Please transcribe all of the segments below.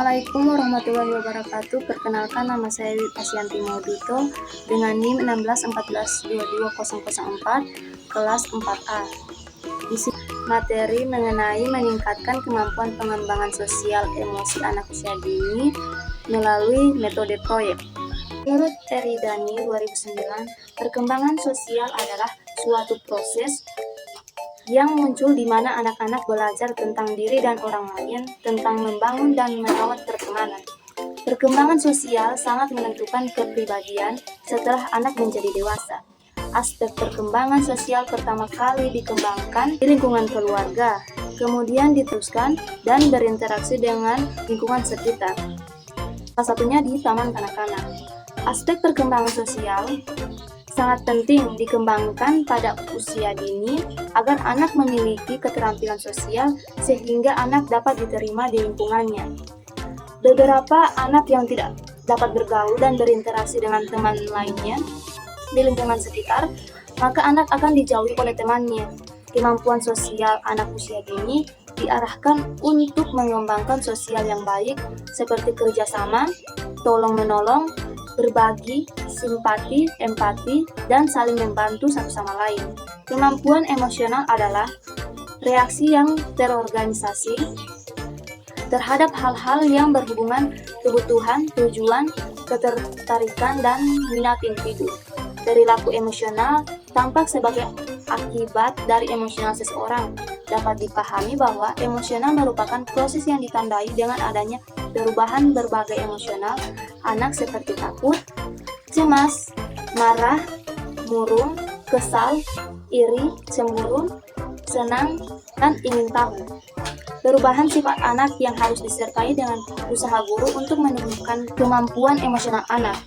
Assalamualaikum warahmatullahi wabarakatuh. Perkenalkan, nama saya Asyanti Maudito dengan NIM 1614220004 kelas 4A. Isi materi mengenai meningkatkan kemampuan pengembangan sosial emosi anak usia dini melalui metode proyek. Menurut Eridani 2009, perkembangan sosial adalah suatu proses yang muncul di mana anak-anak belajar tentang diri dan orang lain, tentang membangun dan merawat pertemanan. Perkembangan sosial sangat menentukan kepribadian setelah anak menjadi dewasa. Aspek perkembangan sosial pertama kali dikembangkan di lingkungan keluarga, kemudian diteruskan dan berinteraksi dengan lingkungan sekitar. Salah satunya di taman kanak-kanak. Aspek perkembangan sosial sangat penting dikembangkan pada usia dini agar anak memiliki keterampilan sosial sehingga anak dapat diterima di lingkungannya. Beberapa anak yang tidak dapat bergaul dan berinteraksi dengan teman lainnya di lingkungan sekitar, maka anak akan dijauhi oleh temannya. Kemampuan sosial anak usia dini diarahkan untuk mengembangkan sosial yang baik seperti kerjasama, tolong-menolong, berbagi, simpati, empati, dan saling membantu satu sama lain. Kemampuan emosional adalah reaksi yang terorganisasi terhadap hal-hal yang berhubungan kebutuhan, tujuan, ketertarikan, dan minat individu. Perilaku emosional tampak sebagai akibat dari emosional seseorang. Dapat dipahami bahwa emosional merupakan proses yang ditandai dengan adanya perubahan berbagai emosional anak seperti takut, cemas, marah, murung, kesal, iri, cemburu, senang, dan ingin tahu. Perubahan sifat anak yang harus disertai dengan usaha guru untuk menumbuhkan kemampuan emosional anak.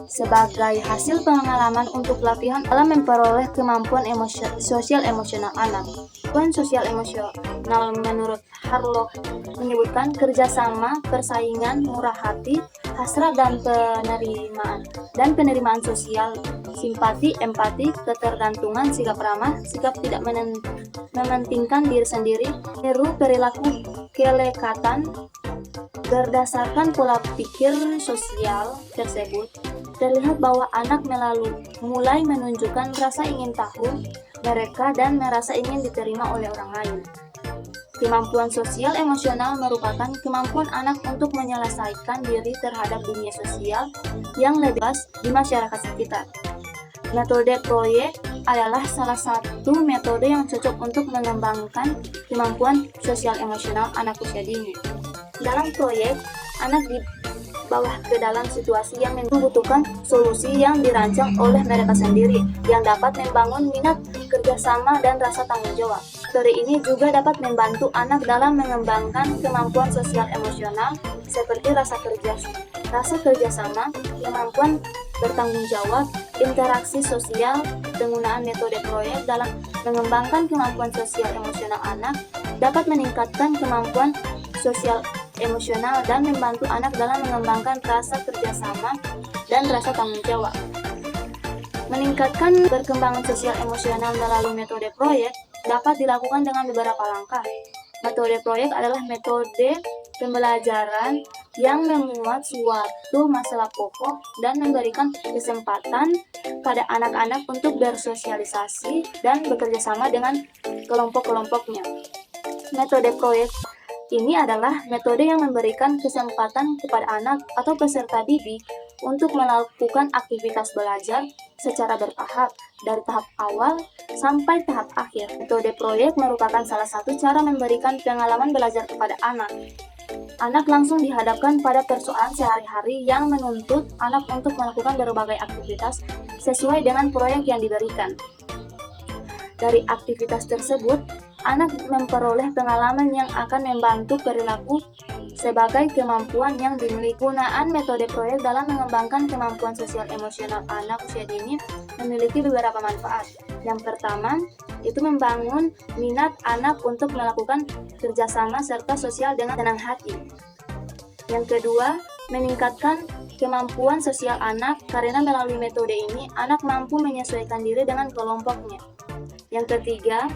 Sebagai hasil pengalaman untuk pelatihan dalam memperoleh kemampuan sosial emosional anak. Kemampuan sosial emosional menurut Harlock menyebutkan kerjasama, persaingan, murah hati, hasrat dan penerimaan sosial, simpati, empati, ketergantungan, sikap ramah, sikap tidak mementingkan diri sendiri, niru perilaku kelekatan. Berdasarkan pola pikir sosial tersebut, terlihat bahwa anak mulai menunjukkan rasa ingin tahu mereka dan merasa ingin diterima oleh orang lain. Kemampuan sosial emosional merupakan kemampuan anak untuk menyelesaikan diri terhadap dunia sosial yang lebih luas di masyarakat sekitar. Metode proyek adalah salah satu metode yang cocok untuk mengembangkan kemampuan sosial emosional anak usia dini. Dalam proyek, anak dibawa ke dalam situasi yang membutuhkan solusi yang dirancang oleh mereka sendiri, yang dapat membangun minat kerjasama dan rasa tanggung jawab. Metode ini juga dapat membantu anak dalam mengembangkan kemampuan sosial emosional seperti rasa kerjasama, kemampuan bertanggung jawab, interaksi sosial. Penggunaan metode proyek dalam mengembangkan kemampuan sosial emosional anak dapat meningkatkan kemampuan sosial emosional dan membantu anak dalam mengembangkan rasa kerjasama dan rasa tanggung jawab. Meningkatkan perkembangan sosial emosional melalui metode proyek dapat dilakukan dengan beberapa langkah. Metode proyek adalah metode pembelajaran yang memuat suatu masalah pokok dan memberikan kesempatan pada anak-anak untuk bersosialisasi dan bekerja sama dengan kelompok-kelompoknya. Metode proyek ini adalah metode yang memberikan kesempatan kepada anak atau peserta didik untuk melakukan aktivitas belajar secara bertahap, dari tahap awal sampai tahap akhir. Metode proyek merupakan salah satu cara memberikan pengalaman belajar kepada anak. Anak langsung dihadapkan pada persoalan sehari-hari yang menuntut anak untuk melakukan berbagai aktivitas sesuai dengan proyek yang diberikan. Dari aktivitas tersebut, anak memperoleh pengalaman yang akan membantu perilaku sebagai kemampuan yang dimiliki. Penggunaan metode proyek dalam mengembangkan kemampuan sosial emosional anak usia dini memiliki beberapa manfaat. Yang pertama, itu membangun minat anak untuk melakukan kerjasama serta sosial dengan senang hati. Yang kedua, meningkatkan kemampuan sosial anak karena melalui metode ini, anak mampu menyesuaikan diri dengan kelompoknya. Yang ketiga,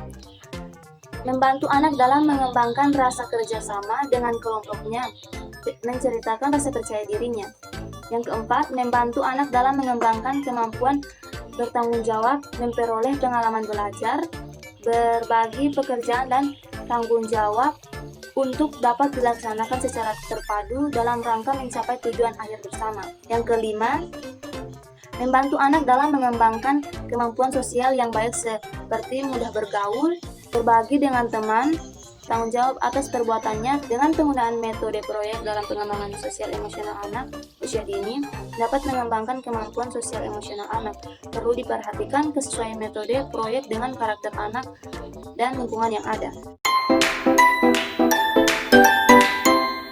membantu anak dalam mengembangkan rasa kerjasama dengan kelompoknya. menceritakan rasa percaya dirinya. Yang keempat, membantu anak dalam mengembangkan kemampuan bertanggung jawab, memperoleh pengalaman belajar, berbagi pekerjaan dan tanggung jawab untuk dapat dilaksanakan secara terpadu dalam rangka mencapai tujuan akhir bersama. Yang kelima, membantu anak dalam mengembangkan kemampuan sosial yang baik seperti mudah bergaul, berbagi dengan teman, tanggung jawab atas perbuatannya. Dengan penggunaan metode proyek dalam pengembangan sosial emosional anak usia dini dapat mengembangkan kemampuan sosial emosional anak. Perlu diperhatikan kesesuaian metode proyek dengan karakter anak dan lingkungan yang ada.